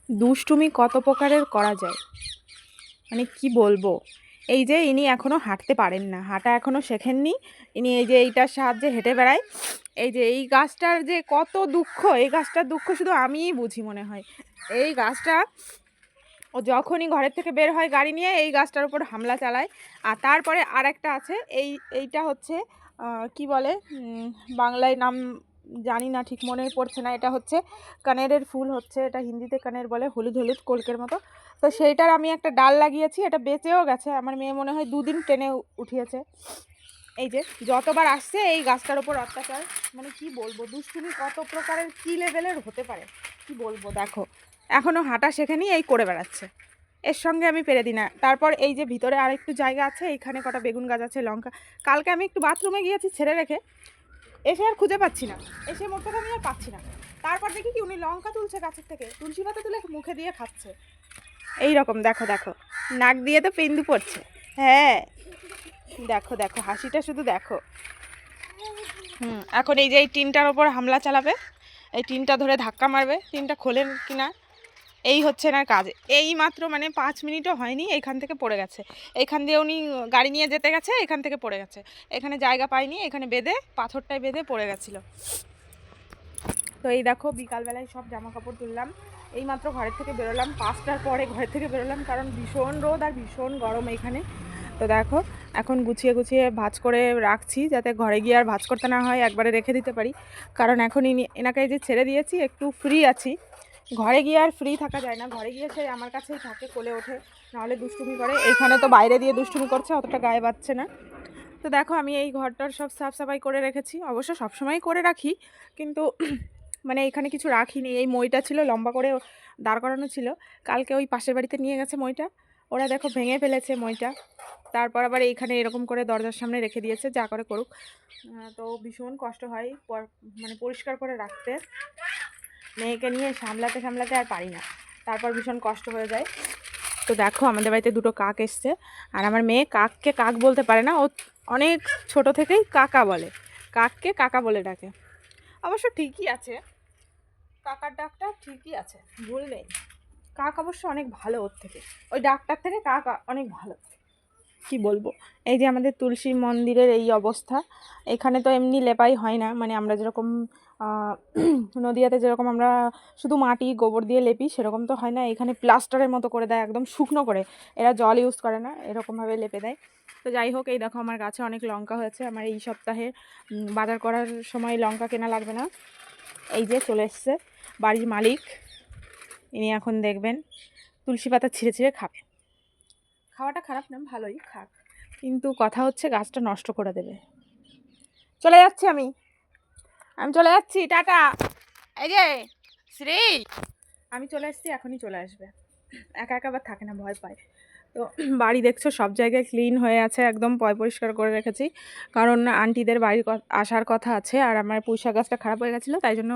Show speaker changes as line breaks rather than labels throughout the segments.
দুষ্টুমি কত প্রকারের করা যায়, মানে কি বলবো। এই যে ইনি এখনও হাঁটতে পারেন না, হাঁটা এখনও শেখেননি। ইনি এই যে এইটার সাহায্যে হেঁটে বেড়ায়। এই যে এই গাছটার যে কত দুঃখ, এই গাছটার দুঃখ শুধু আমিই বুঝি মনে হয়। এই গাছটা ও যখনই ঘরের থেকে বের হয় গাড়ি নিয়ে এই গাছটার উপর হামলা চালায়। আর তারপরে আর একটা আছে, এইটা হচ্ছে কি বলে, বাংলায় নাম জানি না, ঠিক মনে পড়ছে না। এটা হচ্ছে কানেরের ফুল, হচ্ছে এটা হিন্দিতে কানের বলে, হলুদ হলুদ কলকের মতো। তো সেইটার আমি একটা ডাল লাগিয়েছি, এটা বেঁচেও গেছে। আমার মেয়ে মনে হয় 2 দিন টেনে উঠিয়েছে। এই যে যতবার আসছে এই গাছটার ওপর অত্যাচার, মানে কি বলবো, দুষ্টুমি কত প্রকারের কি লেভেলের হতে পারে কি বলবো। দেখো এখনও হাঁটা শেখেনি, এই করে বেড়াচ্ছে। এর সঙ্গে আমি পেরে দিই না। তারপর এই যে ভিতরে আর একটু জায়গা আছে, এইখানে কটা বেগুন গাছ আছে, লঙ্কা। কালকে আমি একটু বাথরুমে গিয়েছি ছেড়ে রেখে, এসে আর খুঁজে পাচ্ছি না, এসে মোটটা আমি আর পাচ্ছি না। তারপর দেখি কি উনি লঙ্কা তুলছে গাছের থেকে, তুলসী পাতা তুলে মুখে দিয়ে খাচ্ছে। এই রকম দেখো দেখো, নাক দিয়ে তো পেন্দু পড়ছে। হ্যাঁ দেখো দেখো হাসিটা শুধু দেখো। এখন এই যে এই টিনটার ওপর হামলা চালাবে, এই টিনটা ধরে ধাক্কা মারবে, টিনটা খোলেন কিনা এই হচ্ছে না কাজ। এই মাত্র মানে 5 মিনিটও হয়নি এইখান থেকে পড়ে গেছে। এইখান দিয়ে উনি গাড়ি নিয়ে যেতে গেছে, এখান থেকে পড়ে গেছে। এখানে জায়গা পায়নি, এখানে বেঁধে পাথরটায় বেঁধে পড়ে গেছিলো। তো এই দেখো বিকালবেলায় সব জামা কাপড় তুললাম, এই মাত্র ঘরের থেকে বেরোলাম, 5টার পরে ঘরের থেকে বেরোলাম, কারণ ভীষণ রোদ আর ভীষণ গরম এইখানে। তো দেখো এখন গুছিয়ে গুছিয়ে ভাঁজ করে রাখছি, যাতে ঘরে গিয়ে আর ভাঁজ করতে না হয়, একবারে রেখে দিতে পারি। কারণ এখন এনাকে যে ছেড়ে দিয়েছি একটু ফ্রি আছি, ঘরে গিয়ে আর ফ্রি থাকা যায় না। ঘরে গিয়ে সে আমার কাছেই থাকে, কোলে ওঠে, নাহলে দুষ্টুমি করে। এইখানে তো বাইরে দিয়ে দুষ্টুমি করছে, অতটা গায়ে বাজছে না। তো দেখো আমি এই ঘরটার সব সাফ সাফাই করে রেখেছি, অবশ্য সবসময় করে রাখি, কিন্তু মানে এখানে কিছু রাখিনি। এই মইটা ছিল লম্বা করে দাঁড় করানো ছিল, কালকে ওই পাশের বাড়িতে নিয়ে গেছে মইটা, ওরা দেখো ভেঙে ফেলেছে মইটা। তারপর আবার এইখানে এরকম করে দরজার সামনে রেখে দিয়েছে, যা করে করুক। তো ভীষণ কষ্ট হয় মানে পরিষ্কার করে রাখতে, মেয়েকে নিয়ে সামলাতে সামলাতে আর পারি না, তারপর ভীষণ কষ্ট হয়ে যায়। তো দেখো আমাদের বাড়িতে 2টো কাক এসছে, আর আমার মেয়ে কাককে কাক বলতে পারে না, ও অনেক ছোট থেকেই কাকা বলে, কাককে কাকা বলে ডাকে। অবশ্য ঠিকই আছে, কাকার ডাকটা ঠিকই আছে, ভুল নেই। কাক অবশ্য অনেক ভালো ওর থেকে, ওই ডাকটার থেকে কাক অনেক ভালো। কি বলবো, এই যে আমাদের তুলসী মন্দিরের এই অবস্থা। এখানে তো এমনি লেপাই হয় না, মানে আমরা যেরকম নদিয়াতে যেরকম আমরা শুধু মাটি গোবর দিয়ে লেপি, সেরকম তো হয় না। এখানে প্লাস্টারের মতো করে দেয়, একদম শুকনো করে। এরা জল ইউজ করে না, এরকমভাবে লেপে দেয়। তো যাই হোক, এই দেখো আমার গাছে অনেক লঙ্কা হয়েছে। আমার এই সপ্তাহে বাজার করার সময় লঙ্কা কেনা লাগবে না। এই যে চলে এসছে বাড়ির মালিক, ইনি এখন দেখবেন তুলসী পাতা ছিঁড়ে ছিঁড়ে খাবে। খাওয়াটা খারাপ না, ভালোই খাক, কিন্তু কথা হচ্ছে গাছটা নষ্ট করে দেবে। চলে যাচ্ছি আমি চলে যাচ্ছি, টাটা। এই যে শ্রী, আমি চলে এসেছি, এখনই চলে আসবে। একা একা আবার থাকে না, ভয় পায়। তো বাড়ি দেখছো সব জায়গায় ক্লিন হয়ে আছে, একদম পরিষ্কার করে রেখেছি, কারণ আন্টিদের বাড়ির আসার কথা আছে। আর আমার পুঁইশাক গাছটা খারাপ হয়ে গেছিলো, তাই জন্য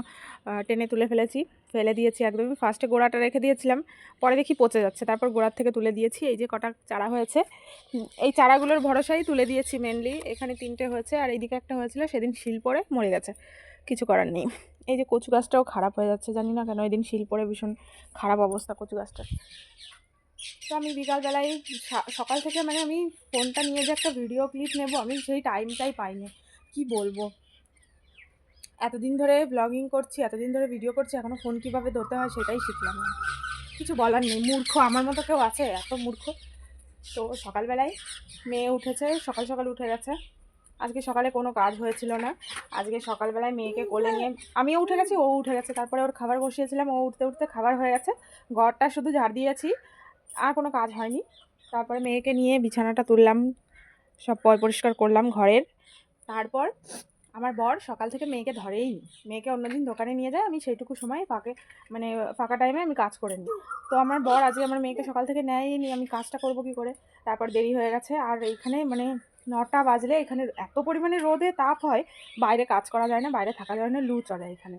টেনে তুলে ফেলে দিয়েছি একদমই। ফার্স্টে গোড়াটা রেখে দিয়েছিলাম, পরে দেখি পচে যাচ্ছে, তারপর গোড়ার থেকে তুলে দিয়েছি। এই যে কটা চারা হয়েছে, এই চারাগুলোর ভরসাই তুলে দিয়েছি মেনলি। এখানে 3টে হয়েছে, আর এইদিকে একটা হয়েছিল, সেদিন শিল পড়ে মরে গেছে, কিছু করার নেই। এই যে কচু গাছটাও খারাপ হয়ে যাচ্ছে, জানি না কেন, ওই দিন শিল পড়ে ভীষণ খারাপ অবস্থা কচু গাছটার। তো আমি বিকালবেলায় সকাল থেকে মানে আমি ফোনটা নিয়ে যে একটা ভিডিও ক্লিপ নেব, আমি সেই টাইমটাই পাইনি। কি বলবো, এতদিন ধরে ব্লগিং করছি, এতদিন ধরে ভিডিও করছি, এখনও ফোন কীভাবে ধরতে হয় সেটাই শিখলাম না। কিছু বলার নেই, মূর্খ আমার মতো কেউ আছে এত মূর্খ। তো সকালবেলায় মেয়ে উঠেছে, সকাল সকাল উঠে গেছে। আজকে সকালে কোনো কাজ হয়েছিল না, আজকে সকালবেলায় মেয়েকে কোলে নিয়ে আমিও উঠে গেছি, ও উঠে গেছে। তারপরে ওর খাবার বসিয়েছিলাম, ও উঠতে উঠতে খাবার হয়ে গেছে। ঘরটা শুধু ঝাড় দিয়েছি, আর কোনো কাজ হয়নি। তারপরে মেয়েকে নিয়ে বিছানাটা তুললাম, সব পরিষ্কার করলাম ঘরের। তারপর আমার বর সকাল থেকে মেয়েকে ধরেই নি, মেয়েকে অন্যদিন দোকানে নিয়ে যায়, আমি সেইটুকু সময় ফাঁকা টাইমে আমি কাজ করে নিই। তো আমার বর আজকে আমার মেয়েকে সকাল থেকে নেয়নি, আমি কাজটা করবো কী করে। তারপর দেরি হয়ে গেছে, আর এইখানে মানে 9টা বাজলে এখানে এত পরিমাণে রোদে তাপ হয়, বাইরে কাজ করা যায় না, বাইরে থাকা যায় না, লু চলে এখানে।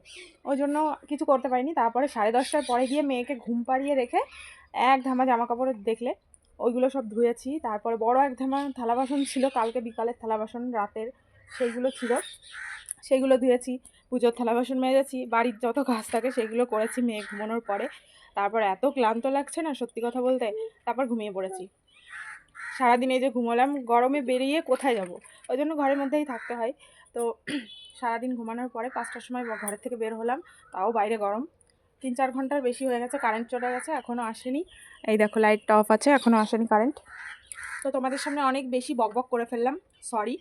ওই জন্য কিছু করতে পারিনি। তারপরে 10:30টার পরে গিয়ে মেয়েকে ঘুম পাড়িয়ে রেখে এক ধামা জামা কাপড় দেখলে ওইগুলো সব ধুয়েছি। তারপরে বড় এক ধামা থালা বাসন ছিল, কালকে বিকালের থালা বাসন রাতের, সেইগুলো ছিল, সেইগুলো ধুয়েছি। পুজোর থালা বাসন মেজেছি, বাড়ির যত কাজ থাকে সেগুলো করেছি মেয়ে ঘুমানোর পরে। তারপর এত ক্লান্ত লাগছে না সত্যি কথা বলতে, তারপর ঘুমিয়ে পড়েছি। সারাদিন এই যে ঘুমোলাম, গরমে বেরিয়ে কোথায় যাব, ওই জন্য ঘরের মধ্যেই থাকতে হয়। তো সারাদিন ঘুমানোর পরে 5টার সময় ঘরের থেকে বের হলাম, তাও বাইরে গরম। 3-4 ঘন্টার বেশি হয়ে গেছে, কারেন্ট চলে গেছে, এখনও আসেনি। এই দেখো লাইটটা অফ আছে, এখনও আসেনি কারেন্ট। তো তোমাদের সামনে অনেক বেশি বকবক করে ফেললাম, সরি।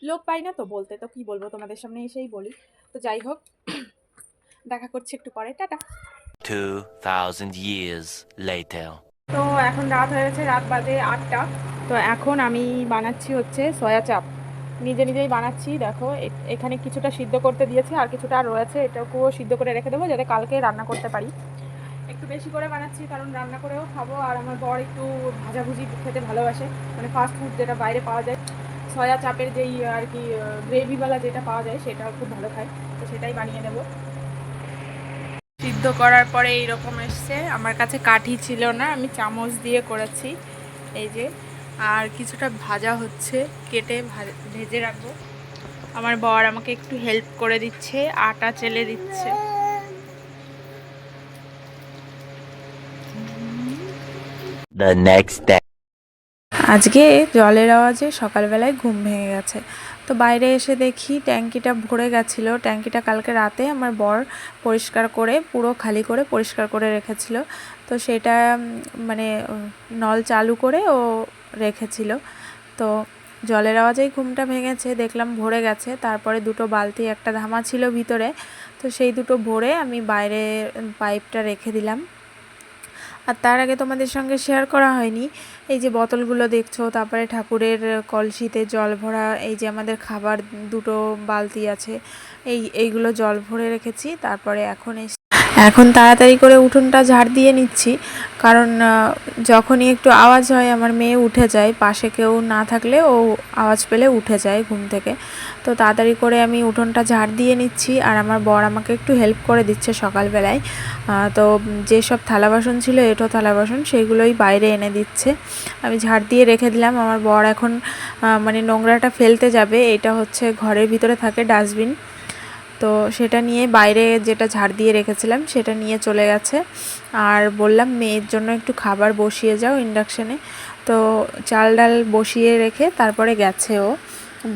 লোক পাই না তো বলতে, তো কী বলবো, তোমাদের সামনে এসেই বলি। তো যাই হোক, দেখা করছি একটু পরে, টাটা।
2000 years later.
তো এখন রাত হয়ে গেছে, রাত বাজে 8টা। তো এখন আমি বানাচ্ছি হচ্ছে সয়া চাপ, নিজেই বানাচ্ছি। দেখো এখানে কিছুটা সিদ্ধ করতে দিয়েছি, আর কিছুটা রয়েছে, এটাকেও সিদ্ধ করে রেখে দেবো যাতে কালকে রান্না করতে পারি। একটু বেশি করে বানাচ্ছি কারণ রান্না করেও খাবো, আর আমার বর একটু ভাজাভুজি খেতে ভালোবাসে, মানে ফাস্ট ফুড যেটা বাইরে পাওয়া যায়, সয়া চাপের যেই আর কি গ্রেভিওয়ালা যেটা পাওয়া যায় সেটা খুব ভালো খায়, তো সেটাই বানিয়ে নেব। সিদ্ধ করার পরে এইরকম এসছে, আমার কাছে কাঠি ছিল না, আমি চামচ দিয়ে করেছি। এই যে, আর কিছুটা ভাজা হচ্ছে, কেটে ভেজে রাখবো। আমার বর আমাকে একটু হেল্প করে দিচ্ছে, আটা চেলে দিচ্ছে।
The next day.
আজকে জলের আওয়াজে সকালবেলায় ঘুম ভেঙে গেছে। তো বাইরে এসে দেখি ট্যাঙ্কিটা ভরে গেছিলো। ট্যাঙ্কিটা কালকে রাতে আমার বর পরিষ্কার করে, পুরো খালি করে পরিষ্কার করে রেখেছিল। তো সেটা মানে নল চালু করে ও রেখেছিল। তো জলের আওয়াজেই ঘুমটা ভেঙেছে, দেখলাম ভরে গেছে। তারপরে দুটো বালতি, একটা ধামা ছিল ভিতরে, তো সেই দুটো ভরে আমি বাইরে পাইপটা রেখে দিলাম। আর তার আগে তোমাদের সঙ্গে শেয়ার করা হয়নি, এই যে বোতলগুলো দেখছো, তারপরে ঠাকুরের কলসিতে জল ভরা, এই যে আমাদের খাবার দুটো বালতি আছে, এইগুলো জল ভরে রেখেছি। তারপরে এখন তাড়াতাড়ি করে উঠোনটা ঝাড় দিয়ে নিচ্ছি, কারণ যখনই একটু আওয়াজ হয় আমার মেয়ে উঠে যায়, পাশে কেউ না থাকলে ও আওয়াজ পেলে উঠে যায় ঘুম থেকে। তো তাড়াতাড়ি করে আমি উঠোনটা ঝাড় দিয়ে নিচ্ছি, আর আমার বর আমাকে একটু হেল্প করে দিচ্ছে সকালবেলায়। তো যেসব থালা বাসন ছিল, এঁটো থালা বাসন, সেইগুলোই বাইরে এনে দিচ্ছে। আমি ঝাড় দিয়ে রেখে দিলাম। আমার বর এখন মানে নোংরাটা ফেলতে যাবে, এটা হচ্ছে ঘরের ভিতরে থাকে ডাস্টবিন, তো সেটা নিয়ে বাইরে যেটা ঝাড় দিয়ে রেখেছিলাম সেটা নিয়ে চলে গেছে। আর বললাম মেয়ের জন্য একটু খাবার বসিয়ে যাও ইন্ডাকশানে, তো চাল ডাল বসিয়ে রেখে তারপরে গেছে ও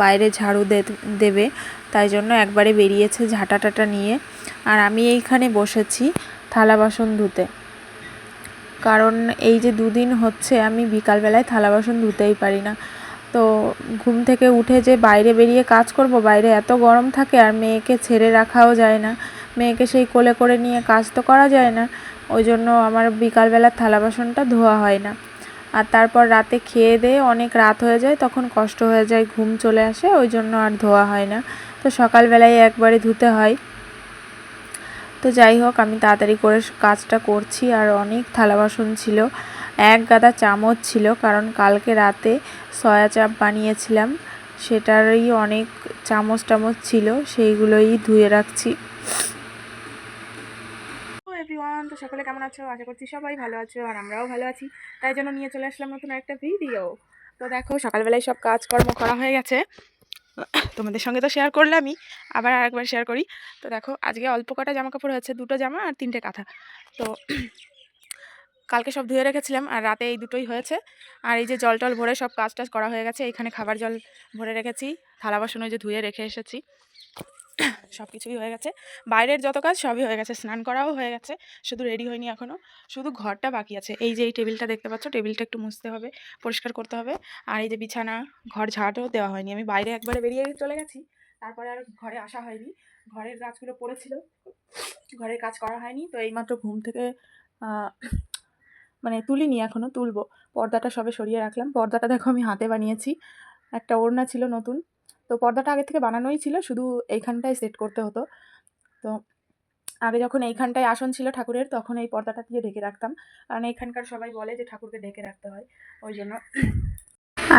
বাইরে ঝাড়ু দেবে, তাই জন্য একবারে বেরিয়েছে ঝাঁটা টাটা নিয়ে। আর আমি এইখানে বসেছি থালা বাসন ধুতে, কারণ এই যে 2 দিন হচ্ছে আমি বিকালবেলায় থালা বাসন ধুতেই পারি না। তো ঘুম থেকে উঠে যে বাইরে বেরিয়ে কাজ করব, বাইরে এত গরম থাকে, আর মেয়েকে ছেড়ে রাখাও যায় না, মেয়েকে সেই কোলে করে নিয়ে কাজ তো করা যায় না, ওই জন্য আমার বিকালবেলার থালা বাসনটা ধোয়া হয় না। আর তারপর রাতে খেয়ে দিয়ে অনেক রাত হয়ে যায়, তখন কষ্ট হয়ে যায়, ঘুম চলে আসে, ওই জন্য আর ধোয়া হয় না। তো সকালবেলায় একবারে ধুতে হয়। তো যাই হোক, আমি তাড়াতাড়ি করে কাজটা করছি। আর অনেক থালা বাসন ছিল, এক গাদা চামচ ছিল, কারণ কালকে রাতে সয়া চাপ বানিয়েছিলাম, সেটারই অনেক চামচ টামচ ছিল, সেইগুলোই ধুয়ে রাখছি। এভরিওয়ান, তো সকলে কেমন আছো? আশা করছি সবাই ভালো আছো, আর আমরাও ভালো আছি, তাই জন্য নিয়ে চলে আসলাম নতুন একটা ভিডিও। তো দেখো সকালবেলায় সব কাজকর্ম করা হয়ে গেছে, তোমাদের সঙ্গে তো শেয়ার করলামই, আবার আরেকবার শেয়ার করি। তো দেখো আজকে অল্প কটা জামা কাপড় হয়েছে, 2টো জামা আর 3টে কাঁথা। তো কালকে সব ধুয়ে রেখেছিলাম, আর রাতে এই দুটোই হয়েছে। আর এই যে জল টল ভরে সব কাজ টাজ করা হয়ে গেছে, এখানে খাবার জল ভরে রেখেছি, থালা বাসন ওই যে ধুয়ে রেখে এসেছি, সব কিছুই হয়ে গেছে। বাইরের যত কাজ সবই হয়ে গেছে, স্নান করাও হয়ে গেছে, শুধু রেডি হয়নি এখনও, শুধু ঘরটা বাকি আছে। এই যে এই টেবিলটা দেখতে পাচ্ছ, টেবিলটা একটু মুছতে হবে, পরিষ্কার করতে হবে। আর এই যে বিছানা, ঘর ঝাড়ও দেওয়া হয়নি, আমি বাইরে একবারে বেরিয়ে চলে গেছি, তারপরে আর ঘরে আসা হয়নি, ঘরের কাজগুলো পড়েছিল, ঘরের কাজ করা হয়নি। তো এইমাত্র ঘুম থেকে মানে তুলিনি, এখনও তুলবো। পর্দাটা সবে সরিয়ে রাখলাম, পর্দাটা দেখো আমি হাতে বানিয়েছি, একটা ওড়না ছিল নতুন, তো পর্দাটা আগে থেকে বানানোই ছিল, শুধু এইখানটায় সেট করতে হতো। তো আগে যখন এইখানটায় আসন ছিল ঠাকুরের, তখন এই পর্দাটা দিয়ে ঢেকে রাখতাম, কারণ এইখানকার সবাই বলে যে ঠাকুরকে ঢেকে রাখতে হয়, ওই জন্য।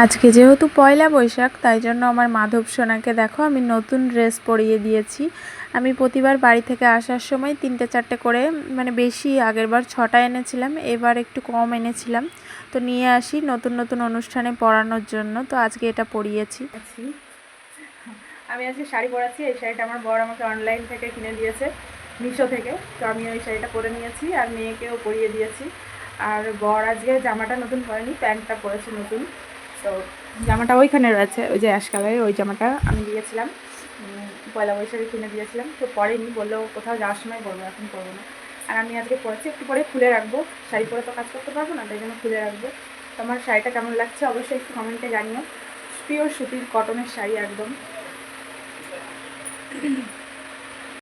আজকে যেহেতু পয়লা বৈশাখ, তাই জন্য আমার মাধব সোনাকে দেখো আমি নতুন ড্রেস পরিয়ে দিয়েছি। আমি প্রতিবার বাড়ি থেকে আসার সময় 3টে-4টে করে, মানে বেশি, আগেরবার 6টা এনেছিলাম, এবার একটু কম এনেছিলাম, তো নিয়ে আসি নতুন নতুন অনুষ্ঠানে পরানোর জন্য। তো আজকে এটা পরিয়েছি। আমি আজকে শাড়ি পরাচ্ছি। এই শাড়িটা আমার বর আমাকে অনলাইন থেকে কিনে দিয়েছে, মিশো থেকে। তো আমি ওই শাড়িটা পরে নিয়েছি আর মেয়েকেও পরিয়ে দিয়েছি। আর বর আজকে জামাটা নতুন পরেনি, প্যান্টটা পরেছে নতুন। তো জামাটা ওইখানে রয়েছে, ওই যে অ্যাশ কালারের ওই জামাটা আমি দিয়েছিলাম, পয়লা বৈশাখে কিনে দিয়েছিলাম। তো পরেনি, বললেও কোথাও যাওয়ার সময় পরবো, এখন পরবো না। আর আমি আজকে পরেছি, একটু পরে খুলে রাখবো। শাড়ি পরে তো কাজ করতে পারবো না, তাই জন্য খুলে রাখবো। তো আমার শাড়িটা কেমন লাগছে অবশ্যই একটু কমেন্টে জানিও। পিওর সুতির কটনের শাড়ি একদম।